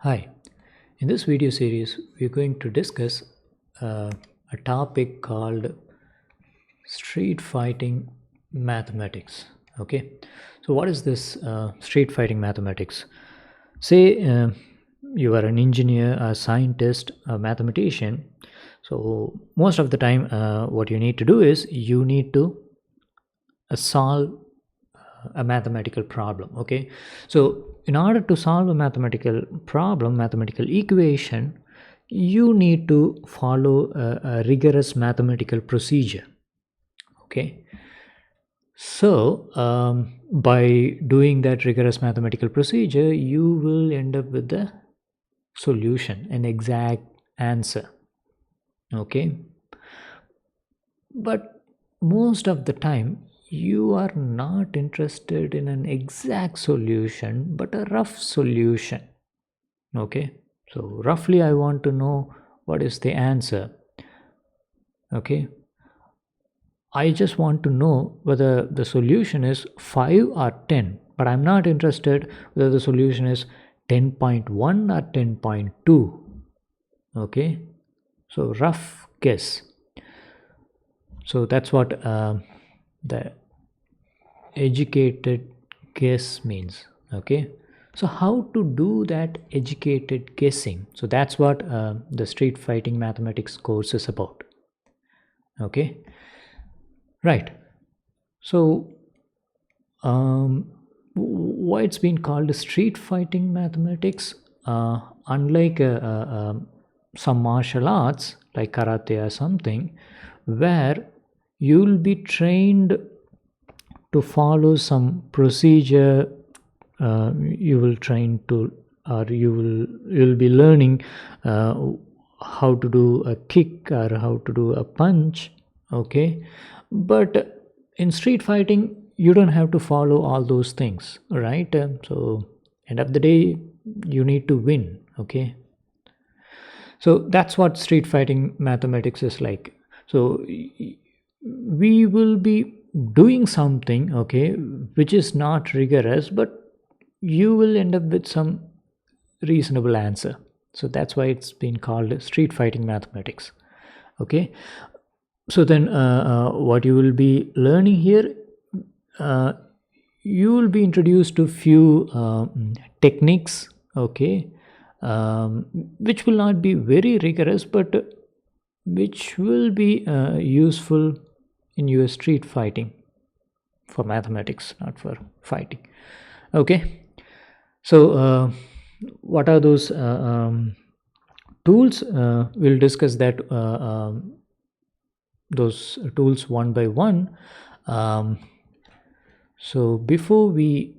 Hi, in this video series, we're going to discuss a topic called street fighting mathematics. Okay, so what is this street fighting mathematics? Say you are an engineer, a scientist, a mathematician. So, most of the time, what you need to do is you need to solve a mathematical problem. Okay, so in order to solve a mathematical problem, mathematical equation, you need to follow a rigorous mathematical procedure. Okay, so by doing that rigorous mathematical procedure, you will end up with the solution, an exact answer. Okay, but most of the time you are not interested in an exact solution but a rough solution. Okay, so roughly I want to know what is the answer. Okay, I just want to know whether the solution is 5 or 10, but I'm not interested whether the solution is 10.1 or 10.2. Okay, so rough guess. So that's what the educated guess means. Okay, so how to do that educated guessing? So that's what the street fighting mathematics course is about. Okay, right. So why it's been called street fighting mathematics? Unlike some martial arts like karate or something, where you'll be trained to follow some procedure. You will train to, or you'll be learning how to do a kick or how to do a punch. Okay, but in street fighting you don't have to follow all those things, right? So end of the day you need to win. Okay, so that's what street fighting mathematics is like. So we will be doing something, okay, which is not rigorous, but you will end up with some reasonable answer. So that's why it's been called street fighting mathematics. Okay, so then what you will be learning here, uh, you will be introduced to few techniques. Okay, which will not be very rigorous, but which will be useful in your street fighting for mathematics, not for fighting. Okay, so what are those tools? We'll discuss that those tools one by one. um, so before we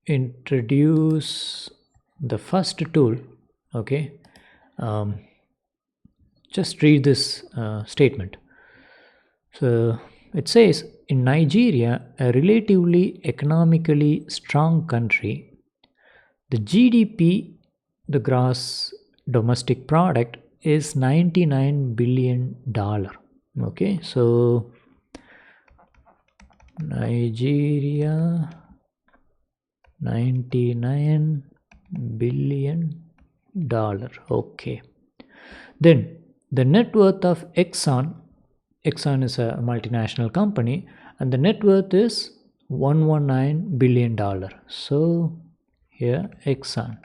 introduce the first tool, okay, um, just read this statement. So it says, in Nigeria, a relatively economically strong country, the GDP, the gross domestic product, is $99 billion. Okay, so Nigeria, $99 billion. Okay, then the net worth of Exxon is a multinational company, and the net worth is $119 billion. So here Exxon,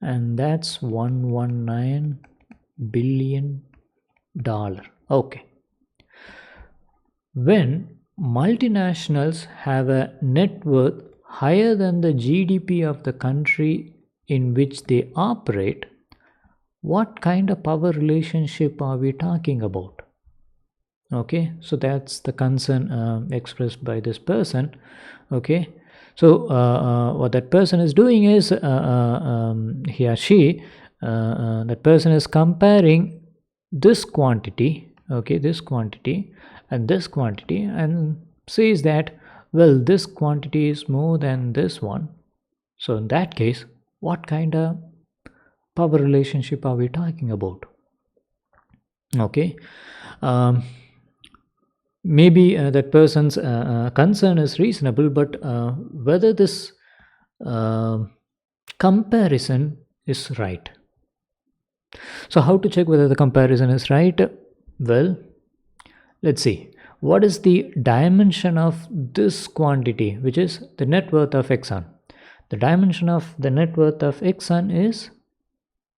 and that's $119 billion. Okay, when multinationals have a net worth higher than the GDP of the country in which they operate, what kind of power relationship are we talking about? Okay, so that's the concern expressed by this person. Okay, so what that person is doing is he or she, that person is comparing this quantity, okay, this quantity and this quantity, and says that, well, this quantity is more than this one. So in that case, what kind of power relationship are we talking about? Okay, um, maybe that person's concern is reasonable, but whether this comparison is right. So how to check whether the comparison is right? Well, let's see. What is the dimension of this quantity, which is the net worth of Exxon? The dimension of the net worth of Exxon is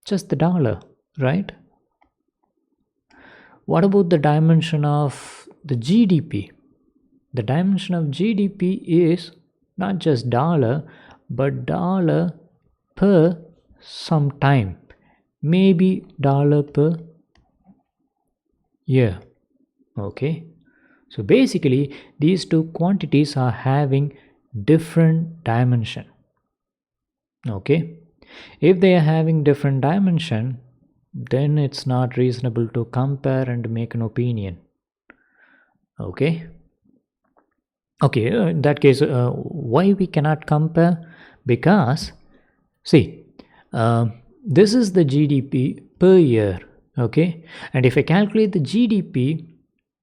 just the dollar, right? What about the dimension of the GDP? The dimension of GDP is not just dollar, but dollar per some time, maybe dollar per year. Okay, so basically these two quantities are having different dimension. Okay, if they are having different dimension, then it's not reasonable to compare and make an opinion. Okay, in that case, why we cannot compare? Because see, this is the GDP per year. Okay, and if I calculate the GDP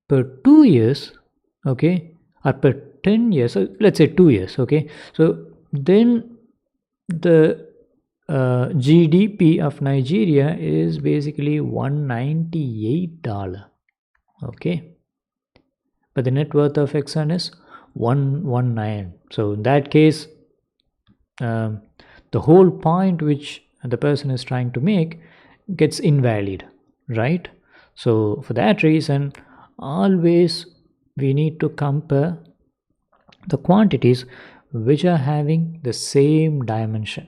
per 2 years, okay, or per 10 years, so let's say 2 years, okay, so then the GDP of Nigeria is basically $198. Okay, but the net worth of Exxon is 119. So in that case, um, the whole point which the person is trying to make gets invalid, right? So for that reason, always we need to compare the quantities which are having the same dimension.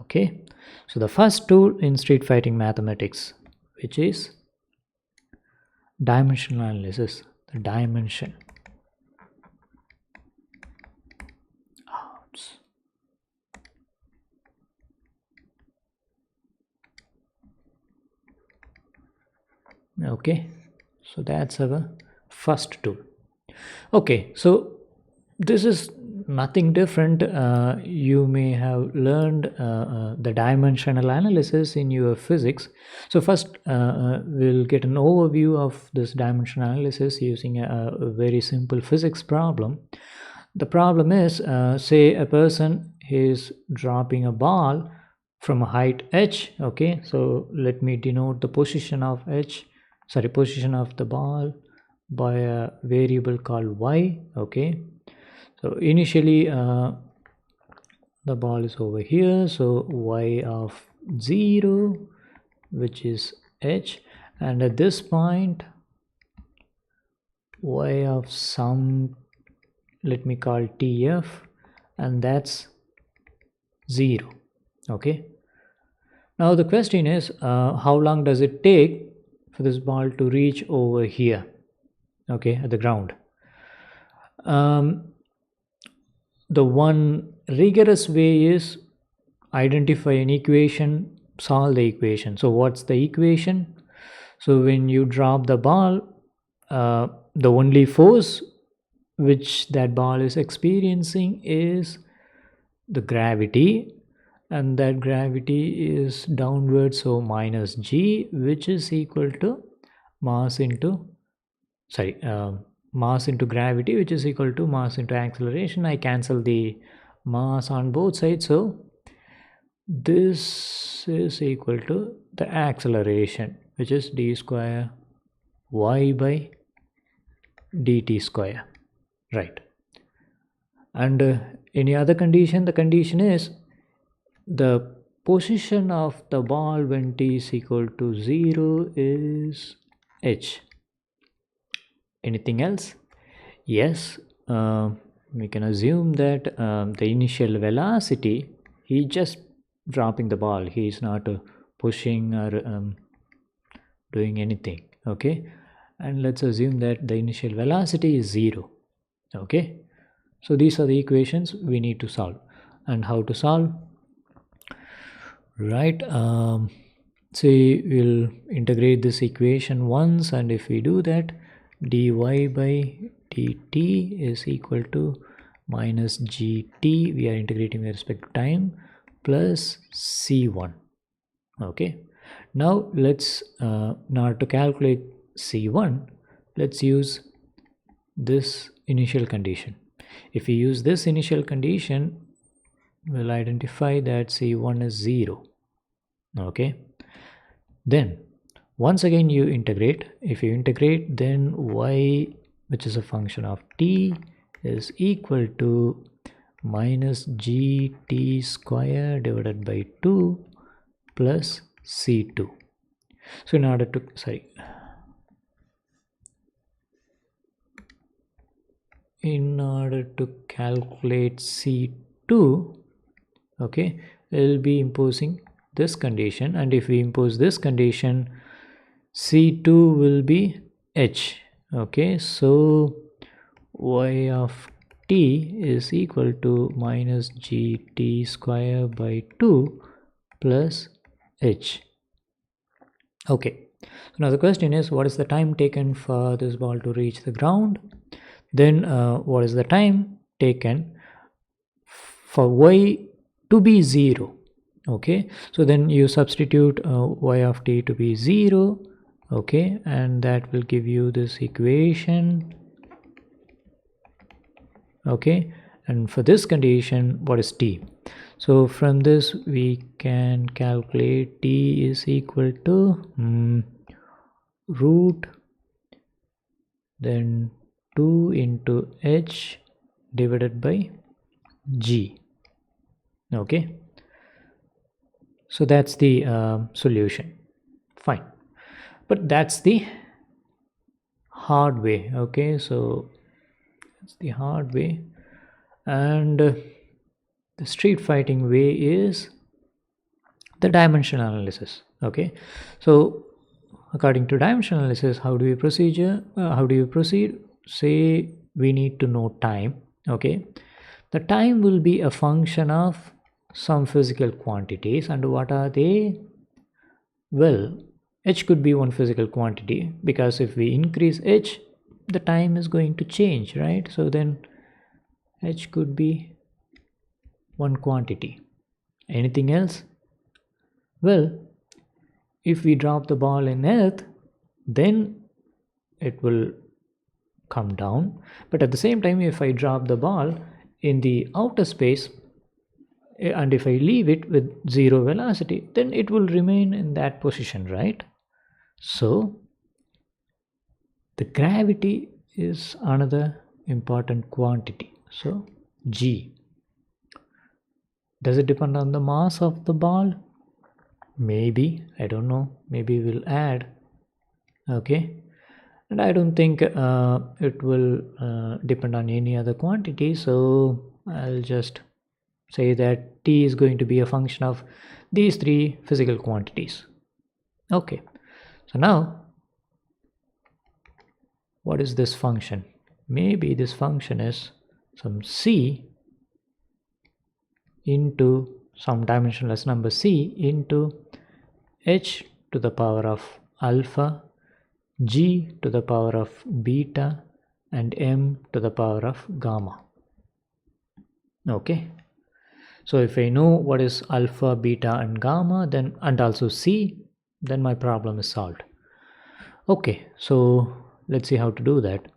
Okay, so the first tool in street fighting mathematics, which is dimensional analysis, the dimension. Okay, so that's our first tool. Okay, so this is nothing different. You may have learned the dimensional analysis in your physics. So first, we'll get an overview of this dimensional analysis using a very simple physics problem. The problem is, say a person is dropping a ball from a height h. Okay, so let me denote the position of position of the ball by a variable called y. Okay, so initially the ball is over here, so y of 0, which is h, and at this point y of some, let me call tf, and that's 0. Okay, now the question is, how long does it take for this ball to reach over here, okay, at the ground? The one rigorous way is identify an equation, solve the equation. So what's the equation? So when you drop the ball, the only force which that ball is experiencing is the gravity, and that gravity is downward, so minus g, which is equal to mass into mass into gravity, which is equal to mass into acceleration. I cancel the mass on both sides, so this is equal to the acceleration, which is d square y by dt square, right? And any other condition, the condition is the position of the ball when t is equal to 0 is h. Anything else? Yes, we can assume that the initial velocity, he just dropping the ball, he is not pushing or doing anything. Okay, and let's assume that the initial velocity is 0. Okay, so these are the equations we need to solve. And how to solve? Right, say we'll integrate this equation once, and if we do that, dy by dt is equal to minus gt, we are integrating with respect to time, plus c1. Okay, now let's now to calculate c1, let's use this initial condition. If we use this initial condition, will identify that c1 is 0. Okay, then once again you integrate. If you integrate, then y, which is a function of t, is equal to minus gt square divided by 2 plus c2. So in order to calculate c2, okay, we'll be imposing this condition, and if we impose this condition, c2 will be h. Okay, so y of t is equal to minus gt square by 2 plus h. Okay, so now the question is, what is the time taken for this ball to reach the ground? Then what is the time taken for y to be 0? Okay, so then you substitute y of t to be 0. Okay, and that will give you this equation. Okay, and for this condition, what is t? So from this we can calculate t is equal to root then 2 into h divided by g. Okay, so that's the solution. Fine, but that's the hard way. Okay, so that's the hard way, and the street fighting way is the dimensional analysis. Okay, so according to dimensional analysis, how do you proceed? Say we need to know time. Okay, the time will be a function of some physical quantities, and what are they? Well, h could be one physical quantity, because if we increase h, the time is going to change, right? So then h could be one quantity. Anything else? Well, if we drop the ball in earth, then it will come down, but at the same time, if I drop the ball in the outer space and if I leave it with 0 velocity, then it will remain in that position, right? So the gravity is another important quantity. So g, does it depend on the mass of the ball? Maybe, I don't know, maybe we'll add. Okay, and I don't think it will depend on any other quantity, so I'll just say that t is going to be a function of these three physical quantities. Okay, so now what is this function? Maybe this function is some c into some dimensionless number c into h to the power of alpha, g to the power of beta, and m to the power of gamma. Okay, so if I know what is alpha, beta, and gamma, then and also c, then my problem is solved. Okay, so let's see how to do that.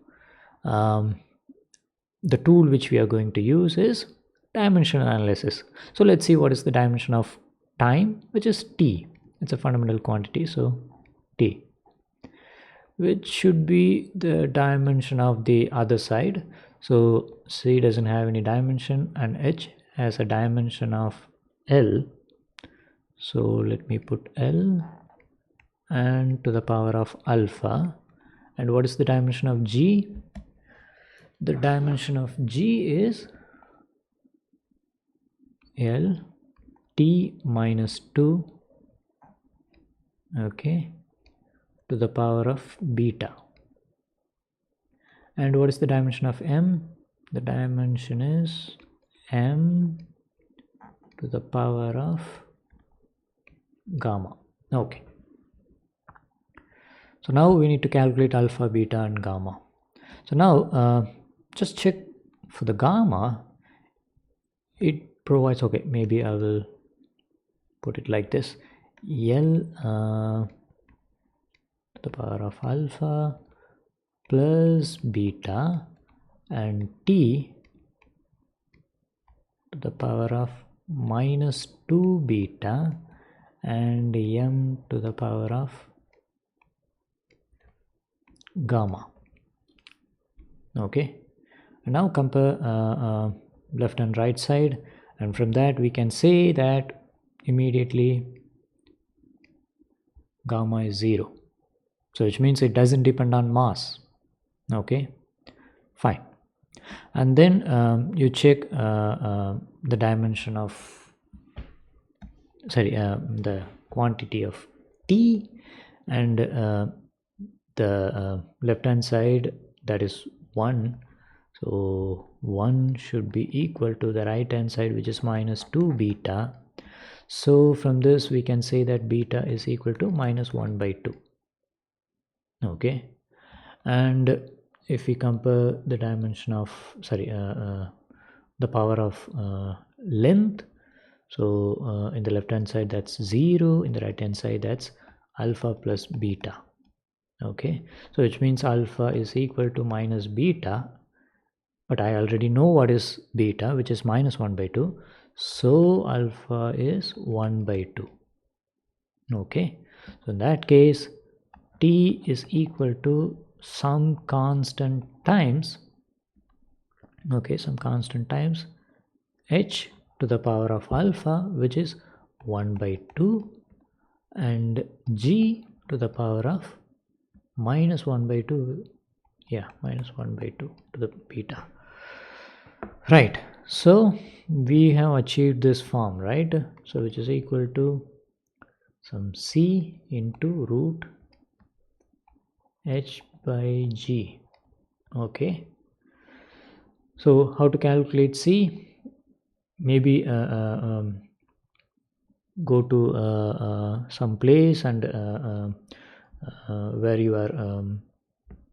The tool which we are going to use is dimensional analysis. So let's see what is the dimension of time, which is t. It's a fundamental quantity, so t, which should be the dimension of the other side. So c doesn't have any dimension and h has a dimension of l. So let me put l and to the power of alpha. And what is the dimension of g? The dimension of g is l t minus 2, okay, to the power of beta. And what is the dimension of m? The dimension is m to the power of gamma. Okay, so now we need to calculate alpha, beta, and gamma. So now just check for the gamma. It provides, okay, maybe I will put it like this: l to the power of alpha plus beta and t to the power of minus 2 beta and m to the power of gamma. Okay, and now compare left and right side, and from that we can say that immediately gamma is 0, so which means it doesn't depend on mass. Okay, fine. And then you check the dimension of the quantity of t, and the left hand side, that is 1, so 1 should be equal to the right hand side, which is minus 2 beta. So from this we can say that beta is equal to minus 1 by 2. Okay, and if we compare the dimension of the power of length, so in the left hand side that's 0, in the right hand side that's alpha plus beta. Okay, so which means alpha is equal to minus beta, but I already know what is beta, which is minus 1 by 2, so alpha is 1 by 2. Okay, so in that case t is equal to some constant times, okay, some constant times h to the power of alpha, which is 1 by 2, and g to the power of minus 1 by 2, minus 1 by 2 to the beta. Right, so we have achieved this form, right? So which is equal to some c into root h by g. Okay, so how to calculate c? Maybe go to some place and where you are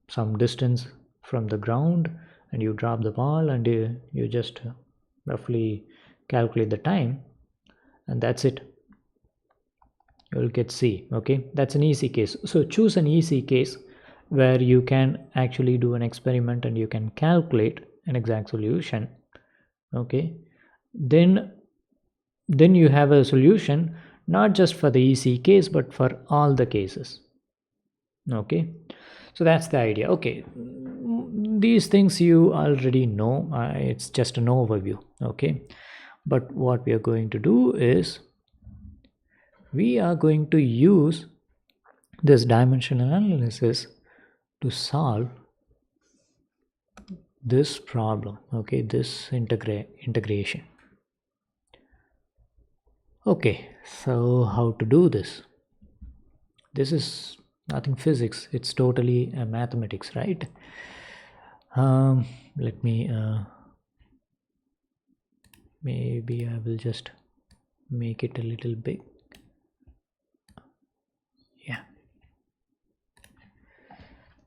some distance from the ground, and you drop the ball, and you just roughly calculate the time, and that's it. You will get C. Okay, that's an easy case. So choose an easy case where you can actually do an experiment and you can calculate an exact solution. Okay, then you have a solution not just for the easy case but for all the cases. Okay, so that's the idea. Okay, these things you already know, it's just an overview. Okay, but what we are going to do is we are going to use this dimensional analysis to solve this problem. Okay, this integration. Okay, so how to do this? This is nothing physics, it's totally mathematics, right? Let me maybe I will just make it a little big. Yeah,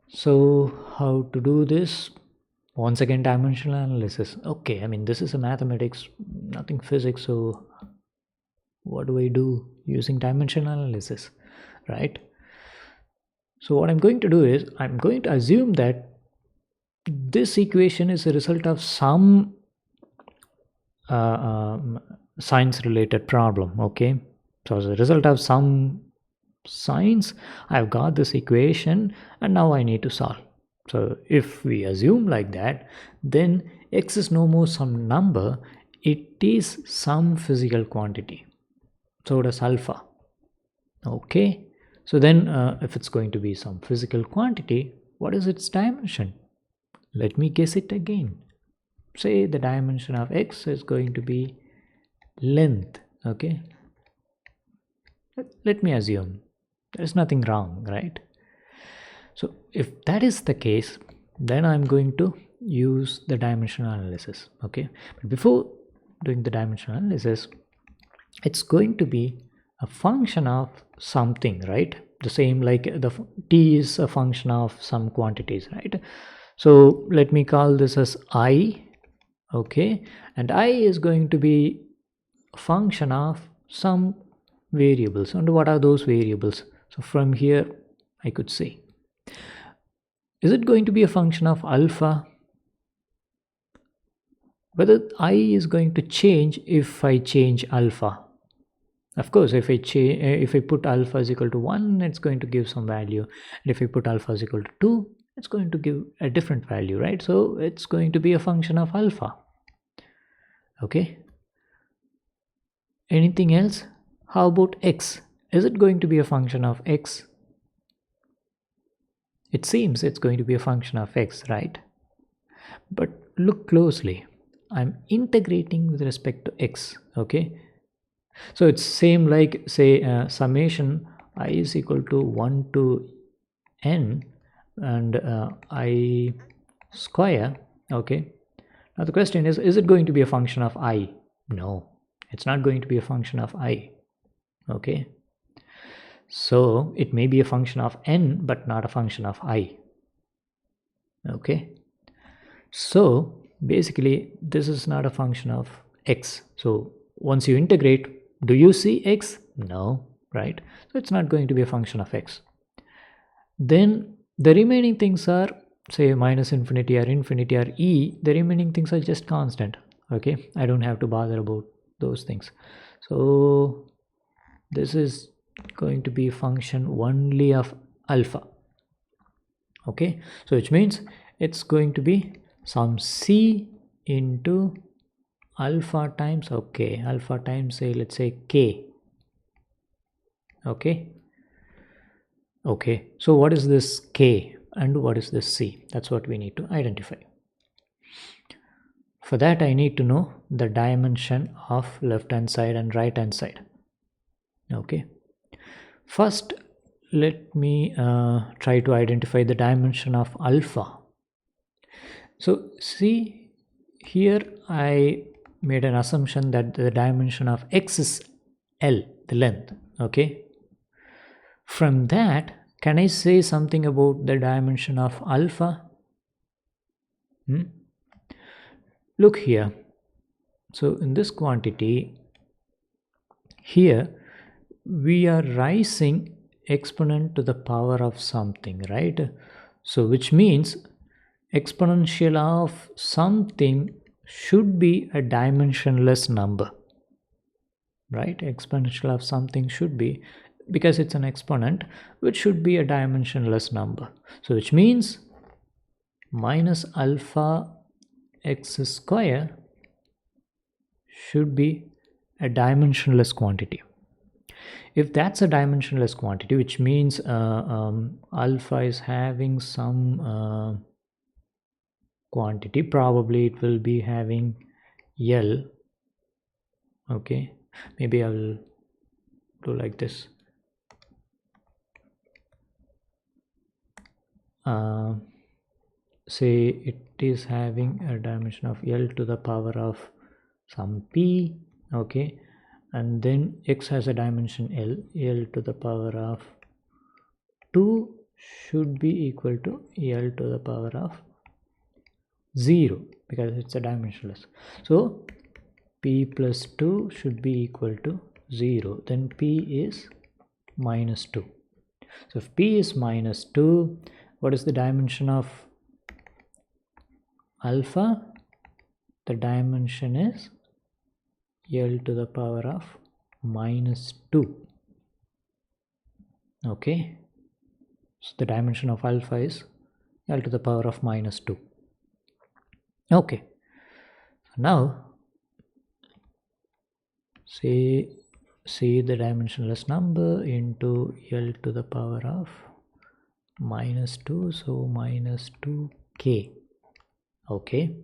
so how to do this? Once again, dimensional analysis. Okay, I mean, this is a mathematics, nothing physics, so what do I do using dimensional analysis, right? So what I'm going to do is I'm going to assume that this equation is a result of some science related problem. Okay, so as a result of some science, I've got this equation and now I need to solve. So if we assume like that, then x is no more some number, it is some physical quantity. So does alpha. Okay, so then if it's going to be some physical quantity, what is its dimension? Let me guess it again. Say the dimension of x is going to be length. Okay, let me assume there's nothing wrong, right? So if that is the case, then I'm going to use the dimensional analysis. Okay, but before doing the dimensional analysis, it's going to be a function of something, right? The same like the t is a function of some quantities, right? So let me call this as I. Okay, and I is going to be a function of some variables. And what are those variables? So from here I could say, is it going to be a function of alpha? whether I is going to change if I change alpha. Of course, if I put alpha is equal to 1, it's going to give some value. And if I put alpha is equal to 2, it's going to give a different value, right? So it's going to be a function of alpha. Okay. Anything else? How about x? Is it going to be a function of x? It seems it's going to be a function of x, right? But look closely. I'm integrating with respect to x. Okay. So it's same like, say, summation I is equal to 1 to n and I square. Okay. Now the question is it going to be a function of I? No, it's not going to be a function of I. Okay. So it may be a function of n but not a function of I. Okay. So basically this is not a function of x. So once you integrate, do you see x? No, right? So it's not going to be a function of x. Then the remaining things are, say, minus infinity or infinity or e. The remaining things are just constant. Okay, I don't have to bother about those things. So this is going to be a function only of alpha. Okay, so which means it's going to be some c into alpha times, okay, alpha times, say, let's say k. Okay. Okay, so what is this k and what is this c? That's what we need to identify. For that, I need to know the dimension of left hand side and right hand side. Okay, first let me try to identify the dimension of alpha. So see, here I made an assumption that the dimension of x is L, the length. Okay, from that, can I say something about the dimension of alpha? Look here. So in this quantity, here we are rising exponent to the power of something, right? So which means exponential of something should be a dimensionless number, right? Exponential of something should be, because it's an exponent, which should be a dimensionless number. So which means minus alpha x square should be a dimensionless quantity. If that's a dimensionless quantity, which means alpha is having some quantity, probably it will be having L. Okay, maybe I will do like this. Say it is having a dimension of L to the power of some p. Okay, and then x has a dimension L to the power of 2 should be equal to L to the power of 0, because it's a dimensionless. So p plus 2 should be equal to 0. Then p is minus 2. So if p is minus 2, what is the dimension of alpha? The dimension is L to the power of minus 2. Okay, so the dimension of alpha is L to the power of minus 2. Okay, now see the dimensionless number into L to the power of minus 2, so minus 2k. Okay,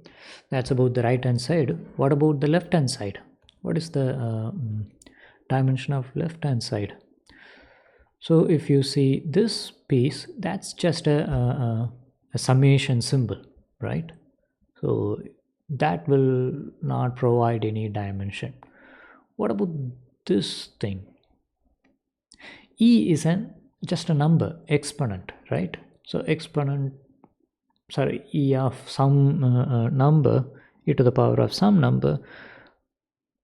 that's about the right hand side. What about the left hand side? What is the dimension of left hand side? So if you see this piece, that's just a summation symbol, right? So that will not provide any dimension. What about this thing? E is just a number, exponent, right? So E of some number, e to the power of some number,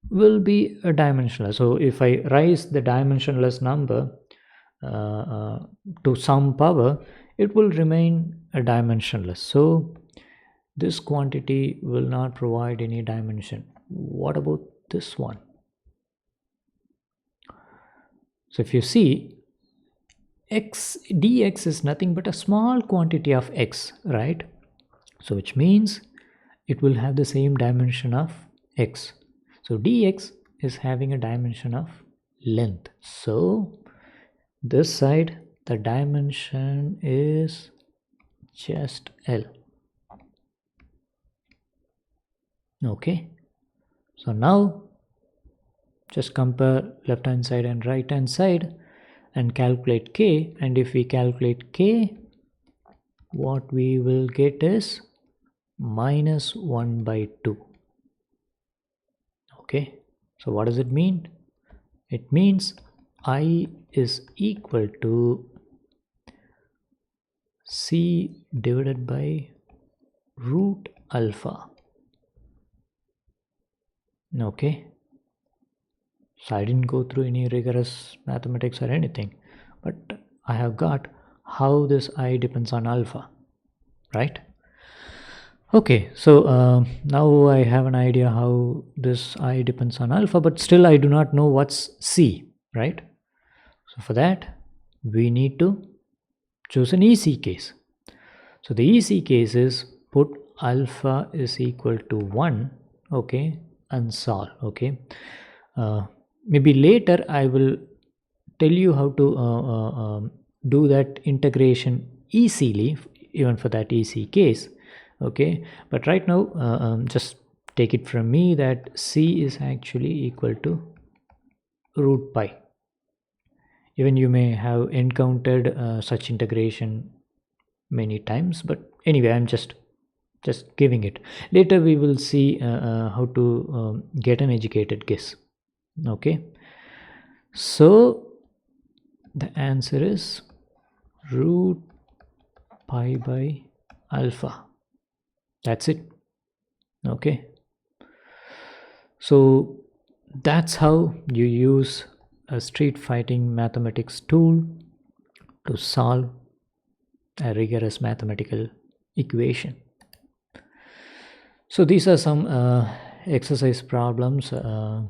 will be a dimensionless. So if I raise the dimensionless number to some power, it will remain a dimensionless. So this quantity will not provide any dimension. What about this one? So if you see, x dx is nothing but a small quantity of x, right? So which means it will have the same dimension of x. So dx is having a dimension of length. So this side the dimension is just L. Okay, so now just compare left hand side and right hand side and calculate k, and if we calculate k, what we will get is minus 1 by 2. Okay, so what does it mean? It means I is equal to c divided by root alpha. Okay, so I didn't go through any rigorous mathematics or anything, but I have got how this I depends on alpha, right? Okay, so now I have an idea how this I depends on alpha, but still I do not know what's c, right? So for that we need to choose an easy case. So the easy case is put alpha is equal to 1, okay, and solve. Okay, maybe later I will tell you how to do that integration easily, even for that easy case. Okay, but right now just take it from me that c is actually equal to root pi. Even you may have encountered such integration many times, but anyway, I'm just giving it. Later we will see how to get an educated guess. Okay, so the answer is root pi by alpha. That's it. Okay, so that's how you use a street fighting mathematics tool to solve a rigorous mathematical equation. So these are some exercise problems I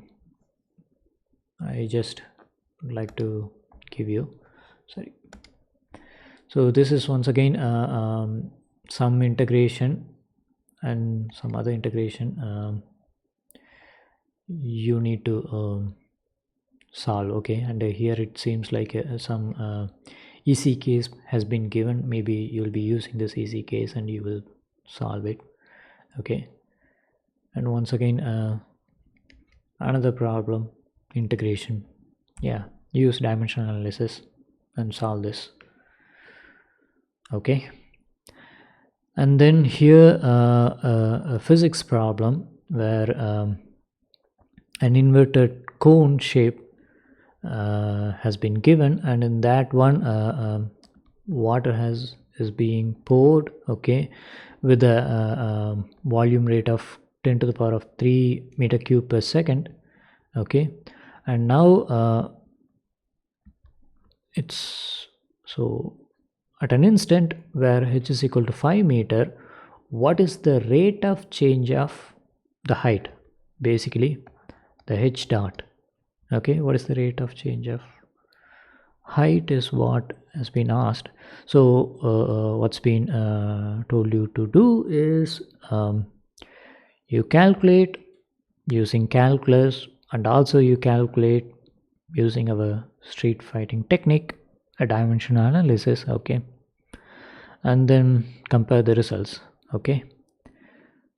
just like to give you. Sorry. So this is once again some integration and some other integration you need to solve. Okay, and here it seems like some easy case has been given. Maybe you'll be using this easy case and you will solve it. Okay, and once again another problem, integration. Yeah, use dimensional analysis and solve this. Okay, and then here a physics problem where an inverted cone shape has been given, and in that one water is being poured, okay, with a volume rate of 10 to the power of 3 meter cube per second. Okay, and now it's so at an instant where h is equal to 5 meter, what is the rate of change of the height? Basically the h dot. Okay, what is the rate of change of height is what has been asked. So what's been told you to do is you calculate using calculus, and also you calculate using our street fighting technique, a dimensional analysis. Okay, and then compare the results. Okay,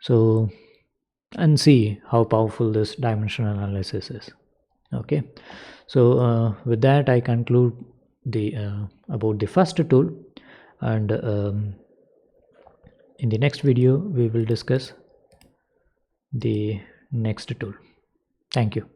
so and see how powerful this dimensional analysis is. Okay, so with that I conclude the about the first tool, and in the next video we will discuss the next tool. Thank you.